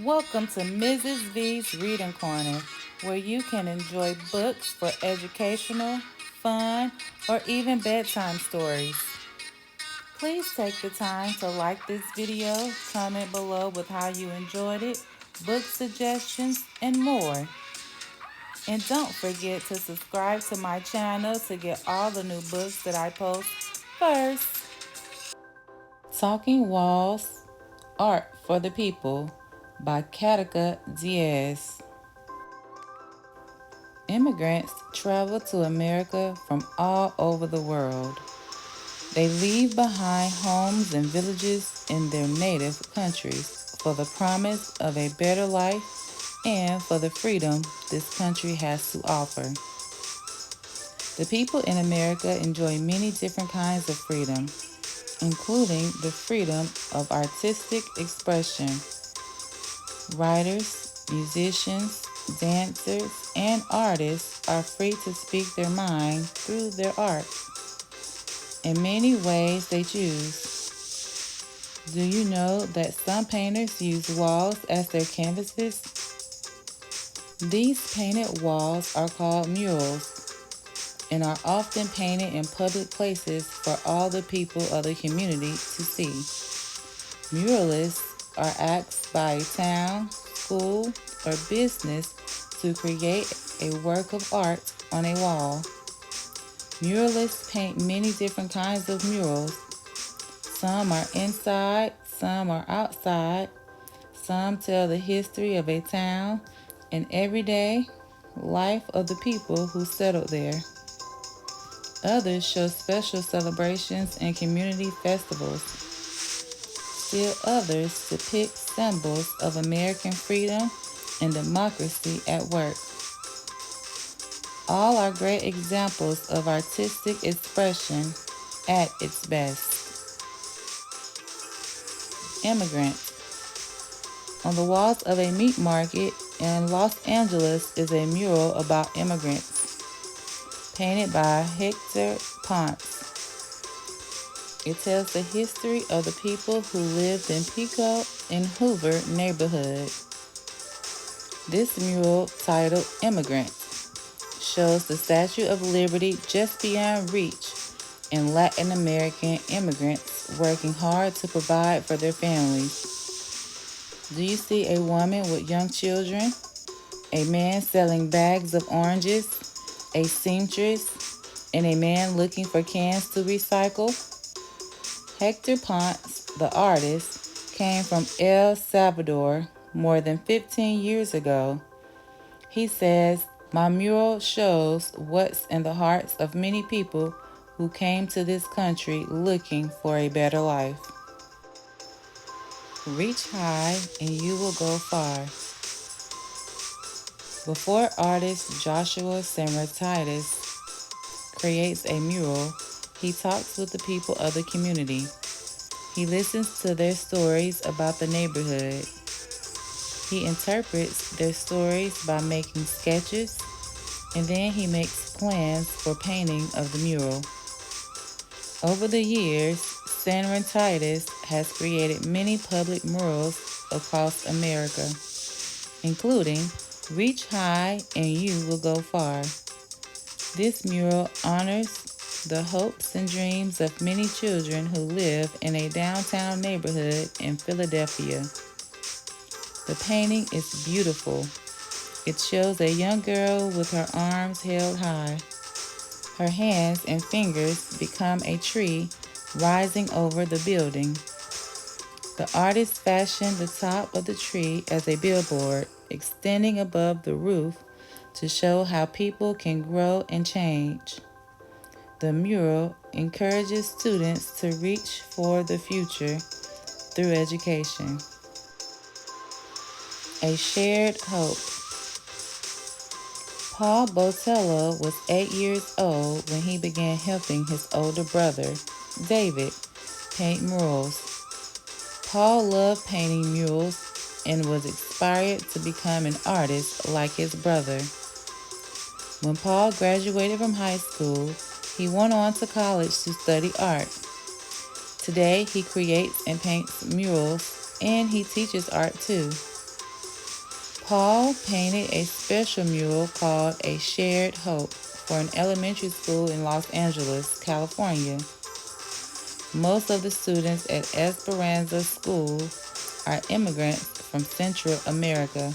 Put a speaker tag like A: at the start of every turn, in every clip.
A: Welcome to Mrs. V's Reading Corner, where you can enjoy books for educational, fun, or even bedtime stories. Please take the time to like this video, comment below with how you enjoyed it, book suggestions, and more. And don't forget to subscribe to my channel to get all the new books that I post first. Talking Walls, Art for the People by Katacha Diaz. Immigrants travel to America from all over the world. They leave behind homes and villages in their native countries for the promise of a better life and for the freedom this country has to offer. The people in America enjoy many different kinds of freedom, including the freedom of artistic expression. Writers, musicians, dancers, and artists are free to speak their mind through their art. In many ways they choose. Do you know that some painters use walls as their canvases? These painted walls are called murals and are often painted in public places for all the people of the community to see. Muralists are asked by a town, school, or business to create a work of art on a wall. Muralists paint many different kinds of murals. Some are inside, some are outside. Some tell the history of a town and everyday life of the people who settled there. Others show special celebrations and community festivals. Still others depict symbols of American freedom and democracy at work. All are great examples of artistic expression at its best. Immigrants. On the walls of a meat market in Los Angeles is a mural about immigrants, painted by Hector Ponce. It tells the history of the people who lived in Pico and Hoover neighborhood. This mural, titled Immigrant, shows the Statue of Liberty just beyond reach and Latin American immigrants working hard to provide for their families. Do you see a woman with young children, a man selling bags of oranges, a seamstress, and a man looking for cans to recycle? Hector Ponce, the artist, came from El Salvador more than 15 years ago. He says, "My mural shows what's in the hearts of many people who came to this country looking for a better life." Reach high and you will go far. Before artist Joshua Samratitis creates a mural, he talks with the people of the community. He listens to their stories about the neighborhood. He interprets their stories by making sketches, and then he makes plans for painting of the mural. Over the years, Sanrentitis has created many public murals across America, including Reach High and You Will Go Far. This mural honors the hopes and dreams of many children who live in a downtown neighborhood in Philadelphia. The painting is beautiful. It shows a young girl with her arms held high. Her hands and fingers become a tree rising over the building. The artist fashioned the top of the tree as a billboard extending above the roof to show how people can grow and change. The mural encourages students to reach for the future through education. A shared hope. Paul Botello was 8 years old when he began helping his older brother, David, paint murals. Paul loved painting murals and was inspired to become an artist like his brother. When Paul graduated from high school, he went on to college to study art. Today, he creates and paints murals, and he teaches art too. Paul painted a special mural called A Shared Hope for an elementary school in Los Angeles, California. Most of the students at Esperanza School are immigrants from Central America.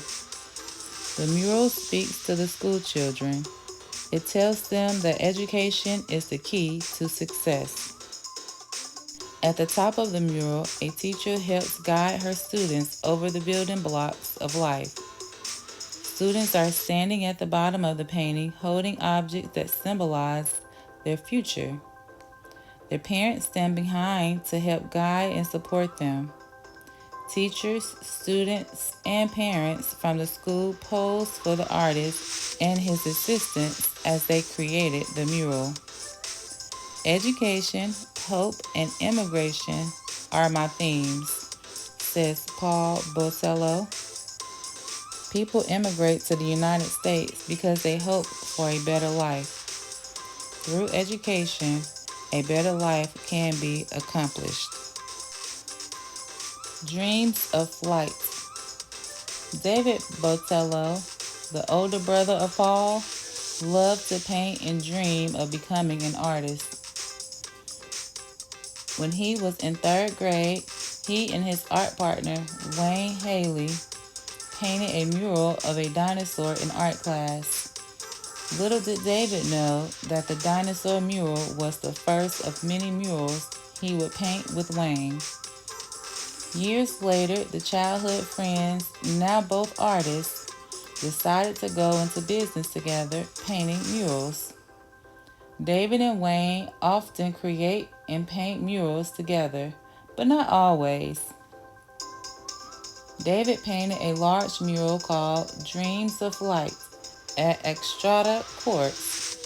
A: The mural speaks to the school children. It tells them that education is the key to success. At the top of the mural, a teacher helps guide her students over the building blocks of life. Students are standing at the bottom of the painting holding objects that symbolize their future. Their parents stand behind to help guide and support them. Teachers, students, and parents from the school posed for the artist and his assistants as they created the mural. Education, hope, and immigration are my themes, says Paul Botello. People immigrate to the United States because they hope for a better life. Through education, a better life can be accomplished. Dreams of flight. David Botello, the older brother of Paul, loved to paint and dream of becoming an artist. When he was in third grade, he and his art partner, Wayne Haley, painted a mural of a dinosaur in art class. Little did David know that the dinosaur mural was the first of many murals he would paint with Wayne. Years later, the childhood friends, now both artists, decided to go into business together, painting murals. David and Wayne often create and paint murals together, but not always. David painted a large mural called Dreams of Light at Extrada Courts,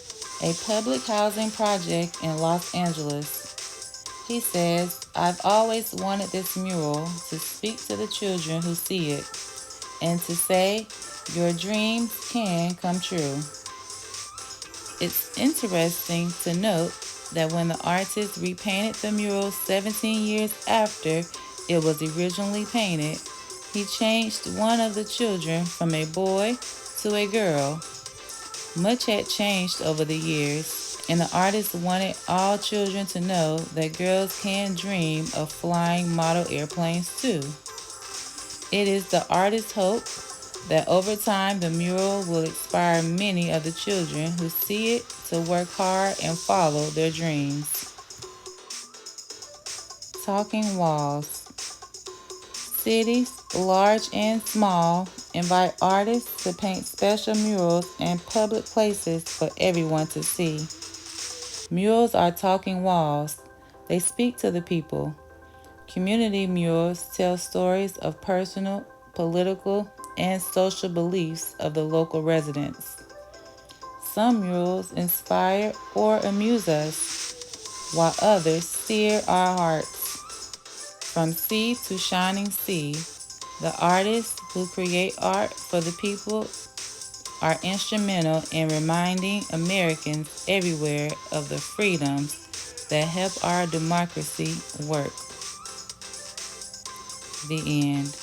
A: a public housing project in Los Angeles. He says, "I've always wanted this mural to speak to the children who see it and to say, your dreams can come true." It's interesting to note that when the artist repainted the mural 17 years after it was originally painted, he changed one of the children from a boy to a girl. Much had changed over the years, and the artist wanted all children to know that girls can dream of flying model airplanes too. It is the artist's hope that over time the mural will inspire many of the children who see it to work hard and follow their dreams. Talking walls. Cities, large and small, invite artists to paint special murals in public places for everyone to see. Murals are talking walls. They speak to the people. Community murals tell stories of personal, political, and social beliefs of the local residents. Some murals inspire or amuse us, while others sear our hearts. From sea to shining sea, the artists who create art for the people are instrumental in reminding Americans everywhere of the freedoms that help our democracy work. The end.